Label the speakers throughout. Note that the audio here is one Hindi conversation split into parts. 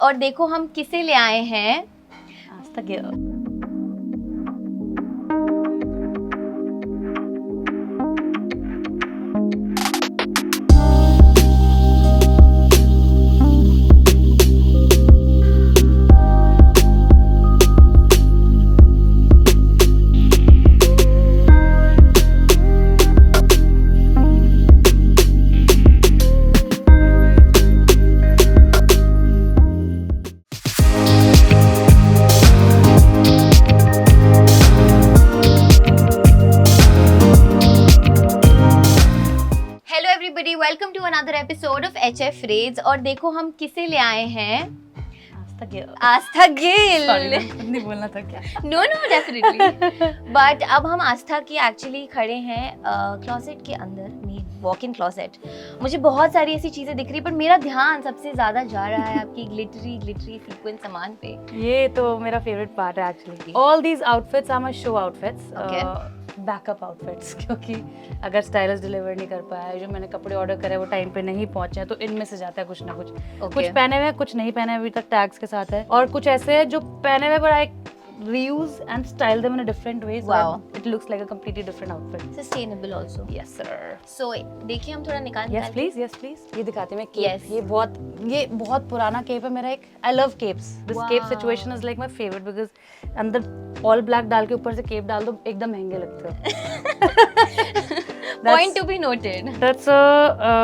Speaker 1: और देखो हम किसे ले आए हैं।
Speaker 2: Aastha Gill.
Speaker 1: Hello everybody, welcome to another episode of HF reds. और देखो हम किसे ले आए हैं।
Speaker 2: आस्था गिल।
Speaker 1: आस्था गिल।
Speaker 2: नहीं बोलना था क्या?
Speaker 1: No definitely. बट अब हम आस्था की एक्चुअली खड़े हैं क्लोसेट के अंदर, वॉक इन क्लोसेट। मुझे बहुत सारी ऐसी चीजें दिख रही, पर मेरा ध्यान सबसे ज्यादा जा रहा है आपकी ग्लिटरी सीक्वेंस सामान पे।
Speaker 2: ये तो मेरा फेवरेट पार्ट है actually. All these outfits are my show outfits, backup outfits, क्योंकि अगर स्टाइलिस्ट डिलीवर नहीं कर पाया, जो मैंने कपड़े ऑर्डर करे वो टाइम पे नहीं पहुंचे, तो इनमें से जाता है कुछ ना कुछ। कुछ पहने हुए, कुछ नहीं पहने अभी तक टैग्स के साथ है, और कुछ ऐसे हैं जो पहने हुए पर आई reuse and style them in a different way, so
Speaker 1: Wow.
Speaker 2: it looks like a completely different outfit.
Speaker 1: Sustainable also.
Speaker 2: Yes sir.
Speaker 1: सो देखिए हम थोड़ा निकाल
Speaker 2: Yes please, yes please. ये दिखाते हैं मैं केप।
Speaker 1: Yes.
Speaker 2: ये बहुत पुराना केप है मेरा। एक I love capes. This cape
Speaker 1: Wow.
Speaker 2: situation is like my favorite because अंदर all black डाल के ऊपर से केप डाल दो, एकदम महंगे लगते हैं।
Speaker 1: Point to be noted.
Speaker 2: That's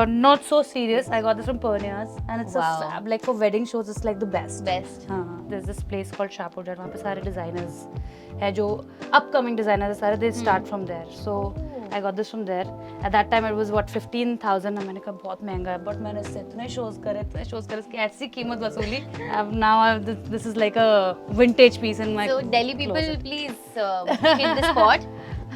Speaker 2: not so serious. I got this from Pernias and it's
Speaker 1: Wow.
Speaker 2: a fab. Like for wedding shows, it's like the best.
Speaker 1: Best.
Speaker 2: हाँ, there's this place called Chapoder. वहाँ पे सारे designers है जो upcoming designers है सारे. They start from there. So I got this from there. At that time it was what 15,000. मैंने कहा बहुत महंगा है, but मैंने इससे इतने shows करे, इसकी ऐसी कीमत वसूली. Now this is like a vintage piece in my.
Speaker 1: So Delhi people,
Speaker 2: closet.
Speaker 1: please hit the spot.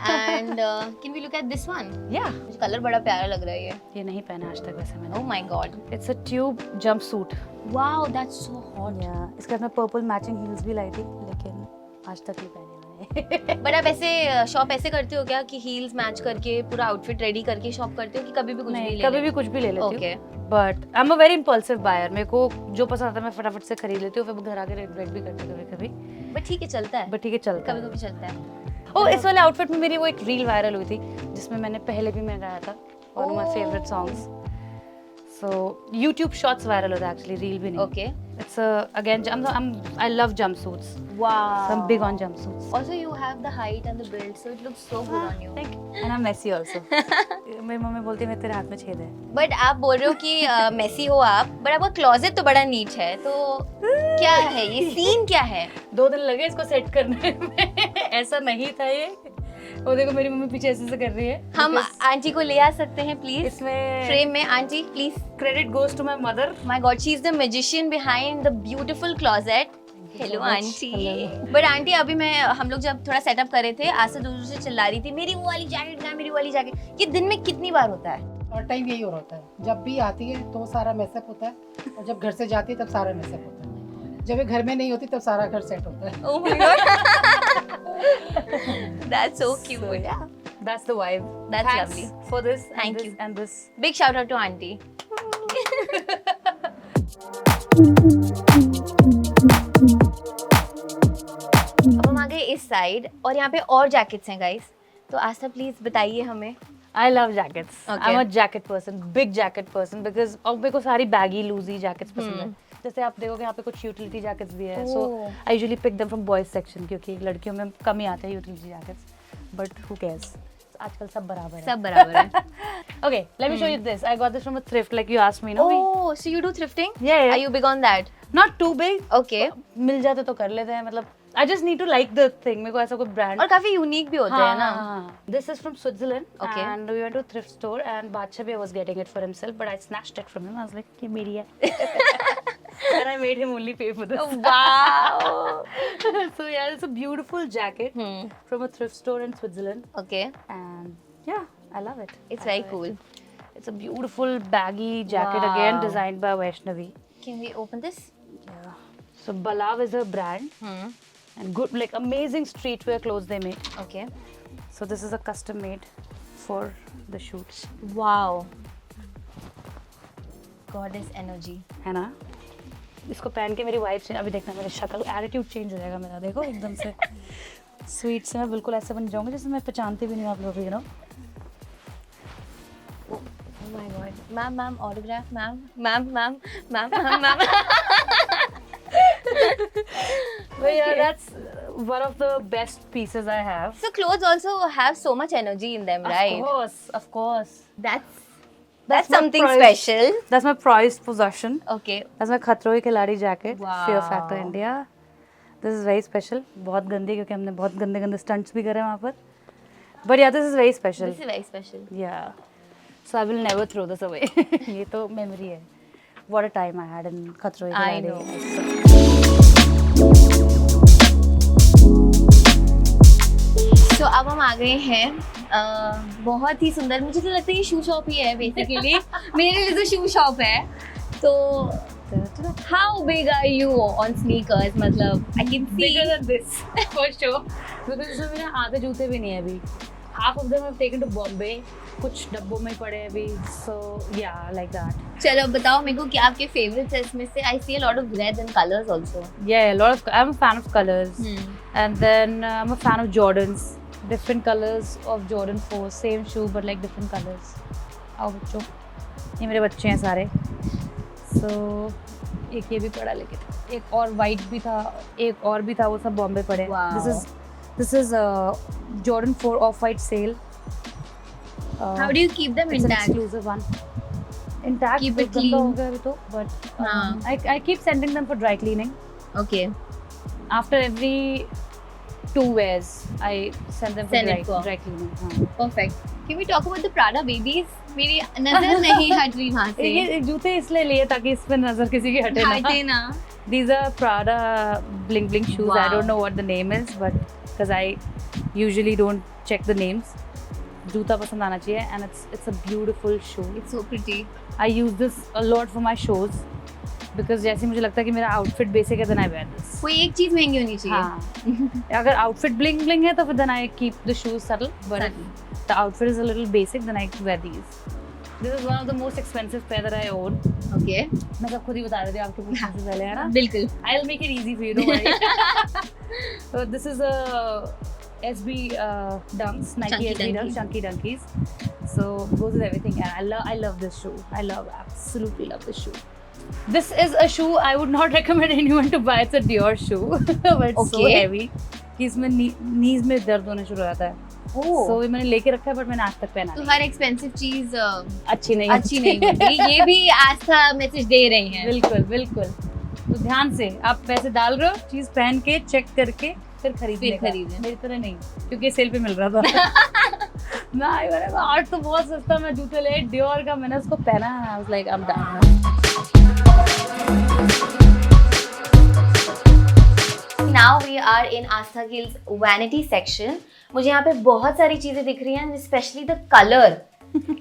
Speaker 1: And can we look at this one?
Speaker 2: Yeah.
Speaker 1: मुझे कलर बड़ा प्यारा लग रहा है ये।
Speaker 2: ये नहीं पहना आज तक वैसे मैंने.
Speaker 1: Oh my god.
Speaker 2: It's a tube jumpsuit.
Speaker 1: Wow, that's so hot.
Speaker 2: Yeah. इसके साथ मैं पर्पल मैचिंग हील्स भी लाई थी, लेकिन आज तक नहीं पहनी मैंने.
Speaker 1: बट आप ऐसे शॉप ऐसे करते हो क्या कि हील्स मैच करके पूरा आउटफिट रेडी करके शॉप करते हो, कि कभी भी कुछ भी
Speaker 2: नहीं,
Speaker 1: ले
Speaker 2: कभी भी कुछ भी ले लेती
Speaker 1: Okay.
Speaker 2: हूँ. But I am a very impulsive buyer. मेरे को जो पसंद आता है मैं फटाफट से खरीद लेती हूँ, फिर घर आके रिग्रेट भी करती हूँ कभी.
Speaker 1: बट ठीक है, चलता है,
Speaker 2: बट ठीक है, चलता
Speaker 1: कभी
Speaker 2: है.
Speaker 1: कभी चलता है।
Speaker 2: इस वाले आउटफिट में मेरी वो एक रील वायरल हुई थी जिसमें मैंने पहले भी मैं गाया था, one of my favourite songs. So YouTube shorts viral होता है एक्चुअली, रील भी नहीं.
Speaker 1: Okay.
Speaker 2: It's again I love jumpsuits.
Speaker 1: Wow.
Speaker 2: So I'm big on jumpsuits.
Speaker 1: Also you have the height and the build, so it looks so good on you.
Speaker 2: Thank you. And I'm messy also. मेरी मम्मी बोलती है मैं तेरे हाथ में छेद है.
Speaker 1: बट आप बोल रहे हो कि मेसी हो आप, बट आपका क्लोजेट तो बड़ा नीट है, तो क्या है ये सीन, क्या है?
Speaker 2: 2 दिन लगे इसको सेट करने में. ऐसा नहीं था ये. वो देखो मेरी मम्मी पीछे ऐसे कर रही है.
Speaker 1: हम आंटी को ले आ सकते हैं प्लीज
Speaker 2: इसमें
Speaker 1: फ्रेम में? Aunty please.
Speaker 2: Credit goes to my mother.
Speaker 1: My god, she is the magician behind the beautiful closet. Hello aunty. But aunty अभी हम लोग जब थोड़ा सेटअप कर रहे थे, आशा दूर से चिल्ला रही थी मेरी वो वाली जैकेट कहाँ, मेरी वाली जैकेट। ये दिन में कितनी बार होता है?
Speaker 3: और टाइम यही हो रहा है, जब भी आती है तो सारा मेसअप होता है, और जब घर से जाती है तब सारा मेसअप होता है. जब ये घर में नहीं होती तब सारा घर सेट होता है.
Speaker 1: Oh my god. That's so cute.
Speaker 2: So, yeah, that's the vibe.
Speaker 1: That's
Speaker 2: Thanks
Speaker 1: lovely.
Speaker 2: for this.
Speaker 1: Thank
Speaker 2: and this,
Speaker 1: you.
Speaker 2: And this.
Speaker 1: Big shout out to auntie. अब हम आ गए इस साइड, और यहाँ पे और जैकेट्स हैं गाइस, तो आस्था प्लीज बताइए हमें।
Speaker 2: I love jackets.
Speaker 1: Okay.
Speaker 2: I'm a jacket person, big jacket person, because और मेरे को सारी baggy, loosey jackets पसंद है. जैसे आप देखोगे यहाँ पे कुछ utility jackets भी है. So I usually pick them from boys section, क्योंकि लड़कियों में कम ही आते हैं utility jackets. But who cares? आजकल सब बराबर है.
Speaker 1: सब बराबर है।
Speaker 2: Okay, let me show you this. I got this from a thrift, like you asked me, no?
Speaker 1: Oh, so you do thrifting?
Speaker 2: Yeah, yeah.
Speaker 1: Are you big on that?
Speaker 2: Not too big.
Speaker 1: Okay.
Speaker 2: मिल जाते तो कर लेते हैं, मतलब I just need to like the thing. मेरे को ऐसा कोई brand.
Speaker 1: और काफी यूनिक भी होते हैं ना।
Speaker 2: This is from Switzerland.
Speaker 1: Okay.
Speaker 2: And we went to a thrift store and Badsha bhi was getting it for himself, but I snatched it from him. I was like, ये मेरी है. And I made him only pay for this.
Speaker 1: Wow.
Speaker 2: So yeah, it's a beautiful jacket from a thrift store in Switzerland.
Speaker 1: Okay.
Speaker 2: And yeah, I love it.
Speaker 1: It's
Speaker 2: I
Speaker 1: very
Speaker 2: love
Speaker 1: cool.
Speaker 2: it. It's a beautiful baggy jacket,
Speaker 1: Wow.
Speaker 2: again designed by Vaishnavi.
Speaker 1: Can we open this?
Speaker 2: Yeah. So Balav is a brand. And good, like amazing streetwear clothes they make.
Speaker 1: Okay.
Speaker 2: So this is a custom made for the shoots.
Speaker 1: Wow. Goddess energy.
Speaker 2: है ना? इसको पहन के मेरी वाइफ से अभी देखना मेरी शक्ल एटीट्यूड चेंज हो जाएगा मेरा, देखो एकदम से स्वीट से मैं बिल्कुल ऐसे बन जाऊंगी जैसे मैं पहचानती भी नहीं हूँ आप लोग, you know.
Speaker 1: Oh my god. Ma'am, autograph, ma'am.
Speaker 2: But yeah, that's one of the best pieces I have.
Speaker 1: So clothes also have so much energy in them, right?
Speaker 2: Of course.
Speaker 1: That's
Speaker 2: my
Speaker 1: something
Speaker 2: prize.
Speaker 1: special.
Speaker 2: That's my prized possession.
Speaker 1: Okay.
Speaker 2: That's my खतरों के खिलाड़ी jacket.
Speaker 1: Wow.
Speaker 2: Fear Factor India. This is very special. बहुत गंदी क्योंकि हमने बहुत गंदे stunts भी करे वहाँ पर. But yeah, this is very special.
Speaker 1: This is very special.
Speaker 2: Yeah. So I will never throw this away. ये तो memory है. What a time I had in खतरों के
Speaker 1: I
Speaker 2: खिलाड़ी.
Speaker 1: know. तो अब हम आ गए हैं बहुत ही सुंदर, मुझे तो लगता है ये शू शॉप ही है बेसिकली। मेरे लिए तो शू शॉप है। तो how big are you on sneakers? मतलब I can see
Speaker 2: Bigger than this for sure. Because इसमें मेरे आधे जूते भी नहीं है अभी. Half of them I've taken to Bombay. कुछ डब्बों में पड़े हैं अभी. So yeah, like that.
Speaker 1: चलो बताओ मेरे को क्या आपके फेवरेट्स है इसमें से? I see a lot of red and colours also.
Speaker 2: Yeah, a lot of. I'm a fan of colors. And then I'm a fan of Jordans. Different colors of Jordan 4. Same shoe but like different colors. आओ बच्चों. ये मेरे बच्चे हैं सारे. So एक ये भी पड़ा लेकिन एक और वाइट भी था, एक और भी था, वो सब बॉम्बे पड़े.
Speaker 1: Wow.
Speaker 2: This is Jordan 4 off-white sale.
Speaker 1: How do you keep them
Speaker 2: It's an
Speaker 1: intact?
Speaker 2: exclusive one. Intact.
Speaker 1: Keep it
Speaker 2: तो गंदा
Speaker 1: clean.
Speaker 2: हो गया अभी तो, but
Speaker 1: हाँ.
Speaker 2: I keep sending them for dry cleaning.
Speaker 1: Okay.
Speaker 2: After every 2 wears, I send them for
Speaker 1: Send it for.
Speaker 2: dry cleaning. हाँ.
Speaker 1: Perfect. Can we talk about the Prada babies? मेरी नजर नहीं हट रही वहाँ से।
Speaker 2: ये जूते इसलिए लिए ताकि इस पे नजर किसी की हटे ना.
Speaker 1: हटे ना।
Speaker 2: These are Prada bling bling shoes. I
Speaker 1: Wow.
Speaker 2: don't know what the name is, but because I usually don't check the names. जूता पसंद आना चाहिए, and it's a beautiful shoe.
Speaker 1: It's so pretty.
Speaker 2: I use this a lot for my shows because जैसे मुझे लगता है कि मेरा outfit basic है, then I wear this.
Speaker 1: कोई एक चीज महंगी होनी चाहिए।
Speaker 2: हाँ. अगर outfit bling bling है तो फिर then I keep the shoes subtle. But if the outfit is a little basic, then I wear these. This is one of the most expensive pair that I own.
Speaker 1: Okay.
Speaker 2: मैं सब खुद ही बता रही थी आपके पूछने से पहले, है ना?
Speaker 1: बिल्कुल।
Speaker 2: I'll make it easy for you, don't worry. So this is a SB Dunks, Nike
Speaker 1: Chunky
Speaker 2: SB Dunks,
Speaker 1: Dunkies.
Speaker 2: Chunky Dunkies. So goes with everything, and I love this shoe. Absolutely love this shoe. This is a shoe I would not recommend anyone to buy. It's a Dior shoe, but it's so
Speaker 1: Okay.
Speaker 2: heavy कि इसमें knees में दर्द होने शुरू हो जाता है. So ये मैंने लेके रखा है, but मैंने आज तक पहना
Speaker 1: तो
Speaker 2: नहीं.
Speaker 1: हर एक्सपेंसिव चीज
Speaker 2: अच्छी नहीं
Speaker 1: अच्छी नहीं होती। ये भी आस्था मैसेज दे रही हैं।
Speaker 2: बिल्कुल बिल्कुल. तो ध्यान से आप पैसे डाल रहे हो, चीज पहन के चेक करके फिर खरीदने का.
Speaker 1: खरीदें।
Speaker 2: मेरी तरह नहीं, क्योंकि सेल पे मिल रहा था. मैंने आर्ट तो बहुत सस्ता, मैं जूते ले डियोर का, मैंने उसको पहना. I was like I am done.
Speaker 1: Now we are in Astha Gill's vanity section. मुझे यहाँ पे बहुत सारी चीजें दिख रही हैं, especially the color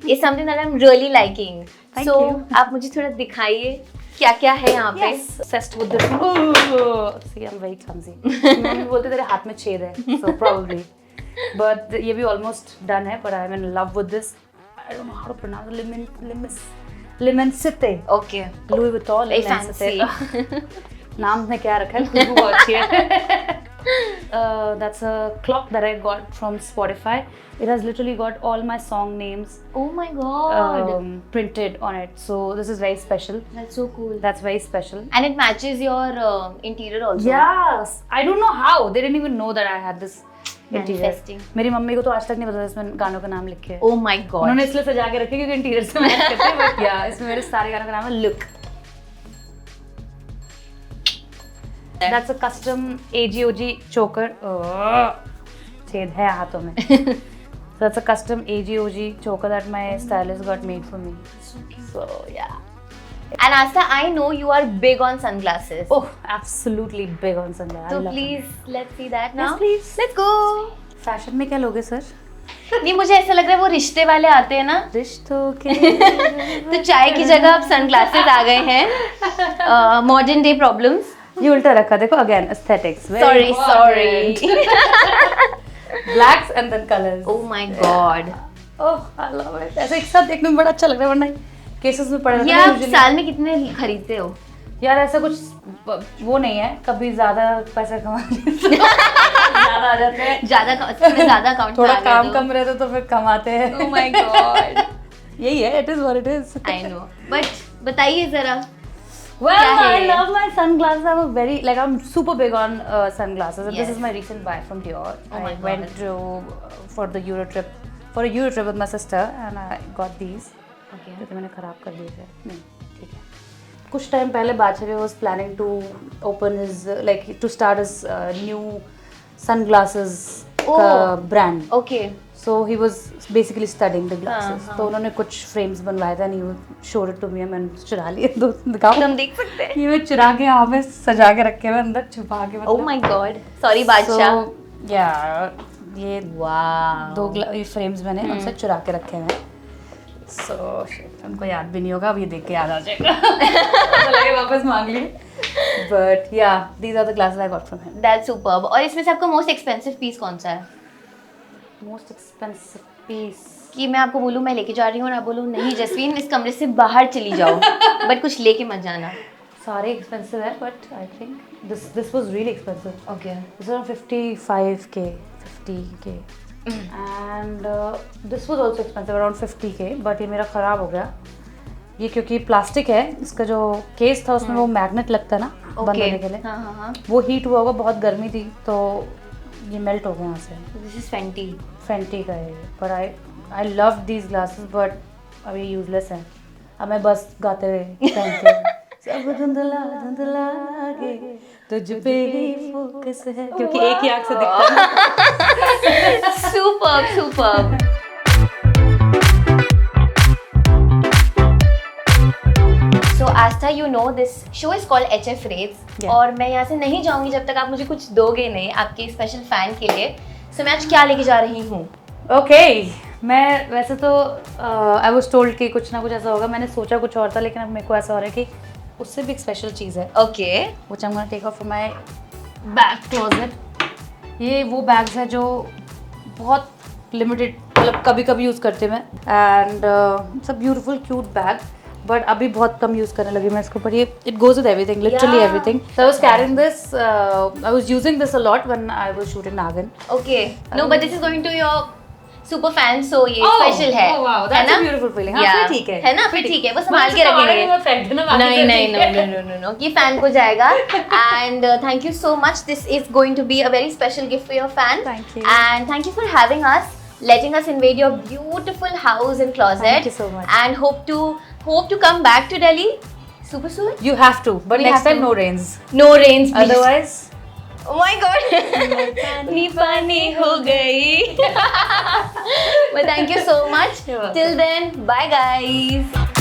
Speaker 1: is something that I'm really liking.
Speaker 2: Thank
Speaker 1: So
Speaker 2: you.
Speaker 1: आप मुझे थोड़ा दिखाइए क्या क्या है यहाँ पे.
Speaker 2: Obsessed with this. Oh, see, I'm very clumsy. Mummy बोलते तेरे हाथ में छेद है, so probably. But ये भी almost done है, but I'm in love with this. I don't know how to pronounce Limencite.
Speaker 1: Okay.
Speaker 2: Louis Vuitton
Speaker 1: Very
Speaker 2: Limencite. नाम ने क्या रखा है, खुशबू बहुत अच्छी है. That's a clock that I got from Spotify. It has literally got all my song names
Speaker 1: Oh my god.
Speaker 2: printed on it. So this is very special.
Speaker 1: That's so cool.
Speaker 2: That's very special.
Speaker 1: And it matches your interior also.
Speaker 2: Yes, I don't know how. They didn't even know that I had this interior.
Speaker 1: Manifesting.
Speaker 2: मेरी मम्मी को तो आज तक नहीं पता इसमें गानों का नाम लिखे हैं.
Speaker 1: Oh my god.
Speaker 2: उन्होंने इसलिए सजा के रखे क्योंकि इंटीरियर से मैच करते हैं. But yeah, इसमें मेरे सारे गानों का नाम है Look. That's a custom AGOG choker. छेद है हाथों में. So that's a custom AGOG choker that my stylist got made for me. So yeah.
Speaker 1: And Astha, I know you are big on sunglasses.
Speaker 2: Oh, absolutely big on sunglasses.
Speaker 1: So
Speaker 2: I love
Speaker 1: please let's see that
Speaker 2: them.
Speaker 1: now.
Speaker 2: Yes, please.
Speaker 1: Let's go.
Speaker 2: Fashion में क्या लोगे सर?
Speaker 1: नहीं, मुझे ऐसा लग रहा है वो रिश्ते वाले आते हैं ना,
Speaker 2: रिश्तों के
Speaker 1: तो चाय की जगह अब सनग्लासेस आ गए हैं. Modern day problems.
Speaker 2: ये उल्टा रखा देखो, again aesthetics.
Speaker 1: Sorry.
Speaker 2: Blacks and then colours.
Speaker 1: Oh my god.
Speaker 2: Oh I love it. ऐसे एक साथ देखने में बड़ा अच्छा लग रहा है, वरना केसेस में पड़े
Speaker 1: ये
Speaker 2: रहते हैं
Speaker 1: आप
Speaker 2: usually.
Speaker 1: साल में कितने खरीदते हो?
Speaker 2: यार ऐसा कुछ वो नहीं है, कभी ज्यादा पैसा कमा ज्यादा आ जाते हैं,
Speaker 1: ज्यादा अकाउंट
Speaker 2: थोड़ा काम कम रहता तो फिर कमाते हैं।
Speaker 1: ओह माय गॉड,
Speaker 2: यही है, it is what it is.
Speaker 1: I know, but बताइए जरा।
Speaker 2: Well,
Speaker 1: क्या है
Speaker 2: I
Speaker 1: ये?
Speaker 2: love my sunglasses. I'm a very I'm super big on sunglasses. And
Speaker 1: Yes.
Speaker 2: this is my recent buy from Dior.
Speaker 1: Oh my
Speaker 2: I went to for a Euro trip with my sister, and I got these.
Speaker 1: Okay.
Speaker 2: तो मैंने खराब कर दिए थे। नहीं, ठीक है। कुछ टाइम पहले बादशाह was planning to open his to start his new sunglasses brand.
Speaker 1: Okay.
Speaker 2: So he was basically studying the glasses.
Speaker 1: हाँ.
Speaker 2: तो उन्होंने कुछ frames बनवाए थे, and he showed it to me. मैंने चुरा लिए, दो दिखाओ।
Speaker 1: हम देख सकते हैं।
Speaker 2: ये मैं चुरा के यहाँ पे सजा के रखे हुए अंदर छुपा के,
Speaker 1: ओह माय गॉड, सॉरी बादशाह।
Speaker 2: या ये
Speaker 1: वाओ,
Speaker 2: दो ये फ्रेम्स मैंने उनसे चुरा के रखे हैं। सो उनको याद भी नहीं होगा, अब ये देख के याद आ जाएगा। तो लगे वापस मांग लिए। But yeah these are the glasses I got from him.
Speaker 1: That's superb. और इसमें से आपका मोस्ट एक्सपेंसिव पीस कौन सा है?
Speaker 2: मोस्ट एक्सपेंसिव पीस
Speaker 1: कि मैं आपको बोलूँ मैं लेके जा रही हूँ और आप बोलूँ नहीं जसवीन इस कमरे से बाहर चली जाओ, बट कुछ लेके मत जाना।
Speaker 2: सारे एक्सपेंसिव है, but I think this was really expensive.
Speaker 1: Okay.
Speaker 2: This was around 55k, 50k, and this was also expensive, around 50k, but ये मेरा ख़राब हो गया। ये क्योंकि प्लास्टिक है, इसका जो केस था उसमें वो मैग्नेट लगता है ना बंद होने के लिए।
Speaker 1: हाँ हाँ हाँ।
Speaker 2: वो हीट हुआ होगा, बहुत गर्मी थी तो ये मेल्ट हो गया यहाँ से।
Speaker 1: This is Fenty.
Speaker 2: फेंटी का है, पर I love these glasses, but अब ये यूजलेस है। अब मैं बस गाते हुए पहनती हूँ। सब धुंधला धुंधला आगे तुझ पे ही फोकस है, क्योंकि एक ही आँख से दिखता है।
Speaker 1: Superb superb. So Astha, you know this show is called HF Rates,
Speaker 2: Yeah.
Speaker 1: और मैं यहाँ से नहीं जाऊँगी जब तक आप मुझे कुछ दोगे नहीं आपके स्पेशल फैन के लिए। So मैं आज क्या लेके जा रही हूँ?
Speaker 2: ओके, मैं वैसे तो आई वाज टोल्ड कि कुछ ना कुछ ऐसा होगा, मैंने सोचा कुछ और था, लेकिन अब मेरे को ऐसा हो रहा है कि उससे भी एक स्पेशल चीज़ है।
Speaker 1: Okay.
Speaker 2: Which I am gonna take off from my bag closet. ये वो बैग्स है जो बहुत लिमिटेड, मतलब कभी कभी यूज़ करते हैं मैं, and it's a beautiful cute bag, but अभी बहुत कम यूज़ करने लगी मैं इसको। पर ये it goes with everything, literally everything. So I was carrying this, I was using this a lot when I was shooting Naagin.
Speaker 1: Okay. No but this is going to your super fan, so ये स्पेशल है।
Speaker 2: Oh, wow, that's a beautiful feeling. हाँ, फिर ठीक है।
Speaker 1: है ना, फिर ठीक है, वो संभाल के रखेंगे। नहीं नहीं नो नो नो नो, ये फैन को जाएगा। And thank you so much, this is going to be a very special gift for your fan.
Speaker 2: Thank you.
Speaker 1: And thank you for having us, letting us invade your beautiful house and closet.
Speaker 2: Thank you so much.
Speaker 1: And hope to come back to Delhi super soon.
Speaker 2: You have to, but
Speaker 1: We
Speaker 2: next
Speaker 1: have
Speaker 2: time
Speaker 1: to.
Speaker 2: no rains.
Speaker 1: No rains, please.
Speaker 2: Otherwise,
Speaker 1: Oh my God. नी पानी हो गई. But thank you so much.
Speaker 2: You're welcome.
Speaker 1: Till then, bye guys.